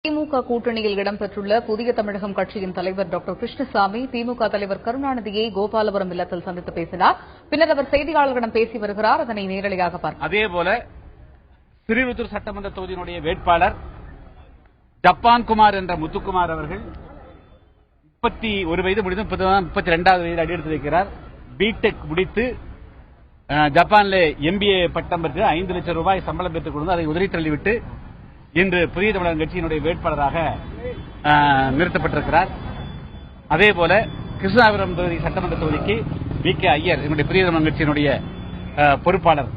திமுக கூட்டணியில் இடம்பெற்றுள்ள புதிய தமிழகம் கட்சியின் தலைவர் டாக்டர் கிருஷ்ணசாமி திமுக தலைவர் கருணாநிதியை கோபாலபுரம் இல்லத்தில் சந்தித்து பேசினார். பின்னர் அவர் செய்தியாளர்களிடம் பேசி வருகிறார். அதனை நேரடியாக பார்க்கலாம். அதேபோல ஸ்ரீவில்லிபுத்தூர் சட்டமன்ற தொகுதியினுடைய வேட்பாளர் ஜப்பான்குமார் என்ற முத்துக்குமார் அவர்கள் 31 வயது முடிந்து 32வது வயதில் அடியெடுத்து வைக்கிறார். பிடெக் முடித்து ஜப்பானில் MBA பட்டம் பெற்று 5 லட்சம் ரூபாய் சம்பளம் பெற்றுக் கொண்டு அதை உதறி தள்ளிவிட்டு இன்று புதிய தமிழகம் கட்சியினுடைய வேட்பாளராக நிறுத்தப்பட்டிருக்கிறார். அதேபோல கிருஷ்ணாபுரம் தொகுதி சட்டமன்ற தொகுதிக்கு VK ஐயர் என்னுடைய புதிய தமிழகம் கட்சியினுடைய பொறுப்பாளர்,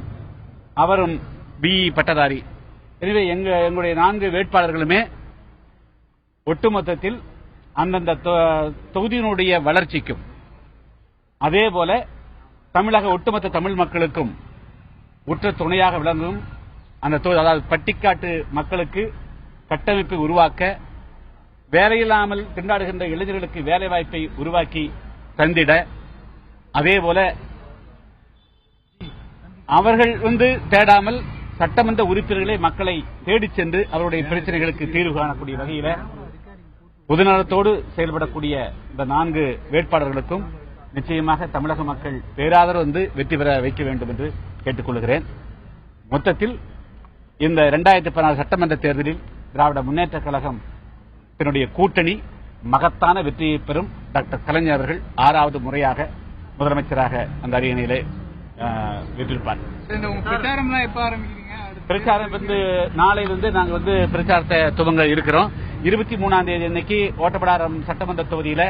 அவரும் BE பட்டதாரி. எனவே எங்களுடைய 4 வேட்பாளர்களுமே ஒட்டுமொத்தத்தில் அந்தந்த தொகுதியினுடைய வளர்ச்சிக்கும் அதேபோல தமிழக ஒட்டுமொத்த தமிழ் மக்களுக்கும் உற்ற துணையாக விளங்கும் அந்த அதாவது பட்டிக்காட்டு மக்களுக்கு கட்டமைப்பை உருவாக்க, வேலையில்லாமல் திண்டாடுகின்ற இளைஞர்களுக்கு வேலைவாய்ப்பை உருவாக்கி தந்திட, அதேபோல அவர்கள் தேடாமல் சட்டமன்ற உறுப்பினர்களை மக்களை தேடிச் சென்று அவருடைய பிரச்சனைகளுக்கு தீர்வு காணக்கூடிய வகையில் பொதுநலத்தோடு செயல்படக்கூடிய இந்த 4 வேட்பாளர்களுக்கும் நிச்சயமாக தமிழக மக்கள் பேராதரவு வெற்றி பெற வைக்க வேண்டும் என்று கேட்டுக் கொள்கிறேன். மொத்தத்தில் இந்த 2016 சட்டமன்ற தேர்தலில் திராவிட முன்னேற்ற கழகம் தன்னுடைய கூட்டணி மகத்தான வெற்றியை பெறும். டாக்டர் கலைஞர் அவர்கள் 6வது முறையாக முதலமைச்சராக அந்த அரியணையிலே வெற்றிருப்பார். பிரச்சாரம் நாளை நாங்கள் பிரச்சாரத்தை துவங்க இருக்கிறோம். 23ஆம் தேதி அன்னைக்கு ஓட்டப்படாரம் சட்டமன்ற தொகுதியில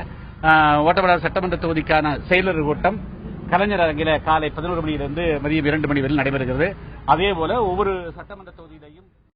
ஓட்டப்படாரம் சட்டமன்ற தொகுதிக்கான செயலர் கூட்டம் கலைஞர் அரங்கில காலை 11 மணியிலிருந்து மதியம் 2 மணி வரை நடைபெறுகிறது. அதேபோல ஒவ்வொரு சட்டமன்ற தொகுதியிலையும்